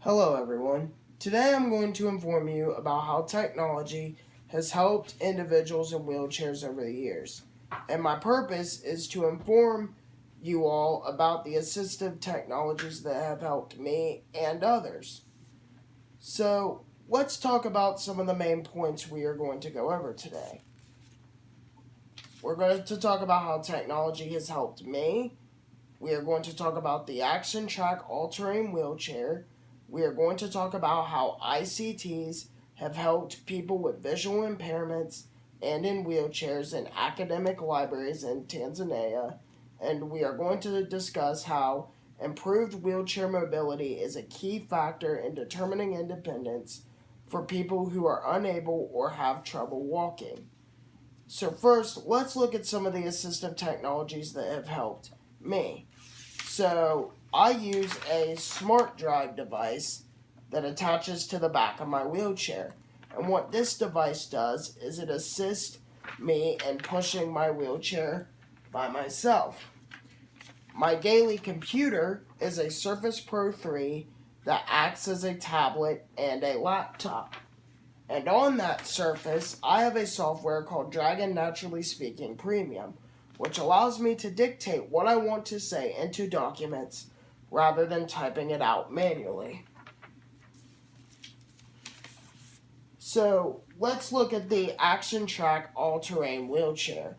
Hello everyone. Today I'm going to inform you about how technology has helped individuals in wheelchairs over the years. And my purpose is to inform you all about the assistive technologies that have helped me and others. So let's talk about some of the main points we are going to go over today. We're going to talk about how technology has helped me. We are going to talk about the Action Track all-terrain wheelchair. We are going to talk about how ICTs have helped people with visual impairments and in wheelchairs in academic libraries in Tanzania. And we are going to discuss how improved wheelchair mobility is a key factor in determining independence for people who are unable or have trouble walking. So first, let's look at some of the assistive technologies that have helped me. So I use a smart drive device that attaches to the back of my wheelchair. And what this device does is it assists me in pushing my wheelchair by myself. My daily computer is a Surface Pro 3 that acts as a tablet and a laptop. And on that Surface, I have a software called Dragon Naturally Speaking Premium, which allows me to dictate what I want to say into documents rather than typing it out manually. So let's look at the Action Track all-terrain wheelchair.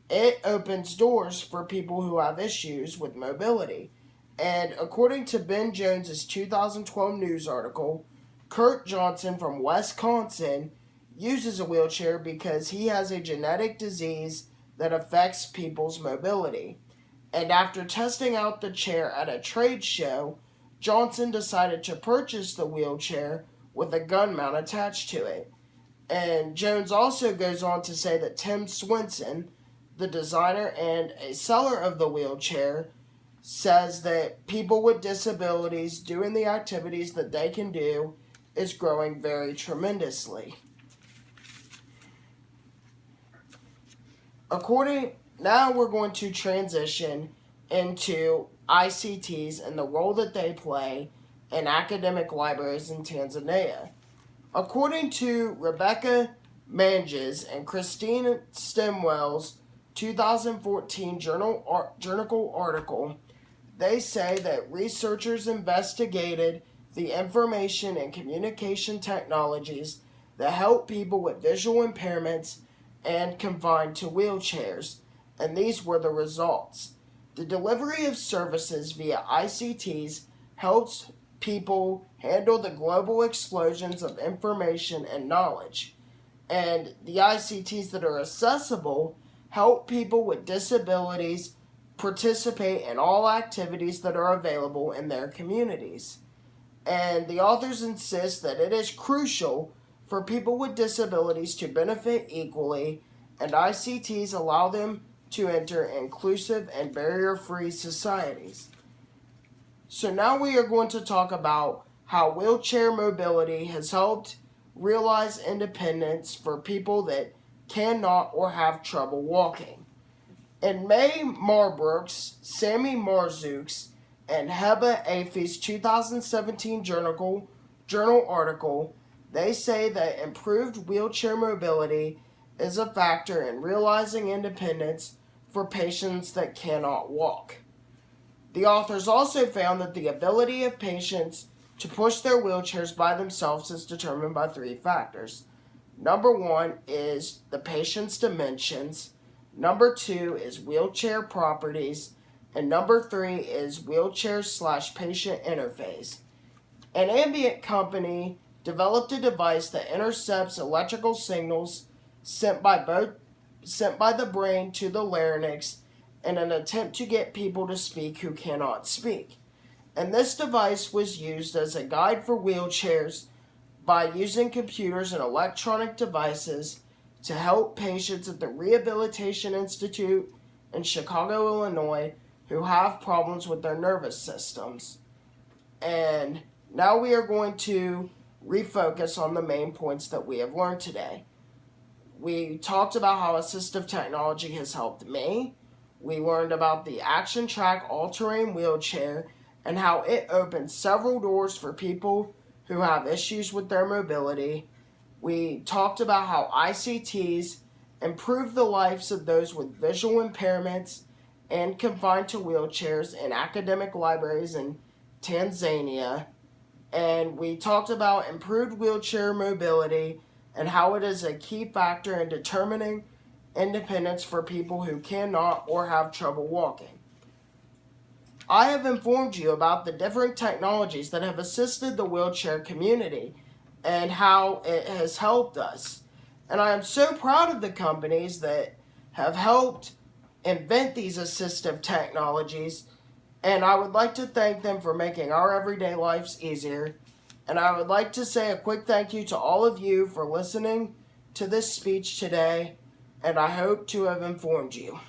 It opens doors for people who have issues with mobility. And according to Ben Jones' 2012 news article, Kurt Johnson from Wisconsin uses a wheelchair because he has a genetic disease that affects people's mobility. And after testing out the chair at a trade show, Johnson decided to purchase the wheelchair with a gun mount attached to it. And Jones also goes on to say that Tim Swenson, the designer and a seller of the wheelchair, says that people with disabilities doing the activities that they can do is growing very tremendously. Now we're going to transition into ICTs and the role that they play in academic libraries in Tanzania. According to Rebecca Manges and Christine Stemwell's 2014 journal article, they say that researchers investigated the information and communication technologies that help people with visual impairments and confined to wheelchairs, and these were the results. The delivery of services via ICTs helps people handle the global explosions of information and knowledge, and the ICTs that are accessible help people with disabilities participate in all activities that are available in their communities. And the authors insist that it is crucial for people with disabilities to benefit equally, and ICTs allow them to enter inclusive and barrier-free societies. So now we are going to talk about how wheelchair mobility has helped realize independence for people that cannot or have trouble walking. In May Marbrooks, Sammy Marzuk's, and Heba Afe's 2017 journal article, they say that improved wheelchair mobility is a factor in realizing independence for patients that cannot walk. The authors also found that the ability of patients to push their wheelchairs by themselves is determined by three factors. Number one is the patient's dimensions. Number two is wheelchair properties. And number three is wheelchair/patient interface. An ambient company developed a device that intercepts electrical signals sent by the brain to the larynx in an attempt to get people to speak who cannot speak. And this device was used as a guide for wheelchairs by using computers and electronic devices to help patients at the Rehabilitation Institute in Chicago, Illinois, who have problems with their nervous systems. And now we are going to refocus on the main points that we have learned today. We talked about how assistive technology has helped me. We learned about the Action Track all-terrain wheelchair and how it opened several doors for people who have issues with their mobility. We talked about how ICTs improve the lives of those with visual impairments and confined to wheelchairs in academic libraries in Tanzania. And we talked about improved wheelchair mobility and how it is a key factor in determining independence for people who cannot or have trouble walking. I have informed you about the different technologies that have assisted the wheelchair community and how it has helped us. And I am so proud of the companies that have helped invent these assistive technologies, and I would like to thank them for making our everyday lives easier. And I would like to say a quick thank you to all of you for listening to this speech today, and I hope to have informed you.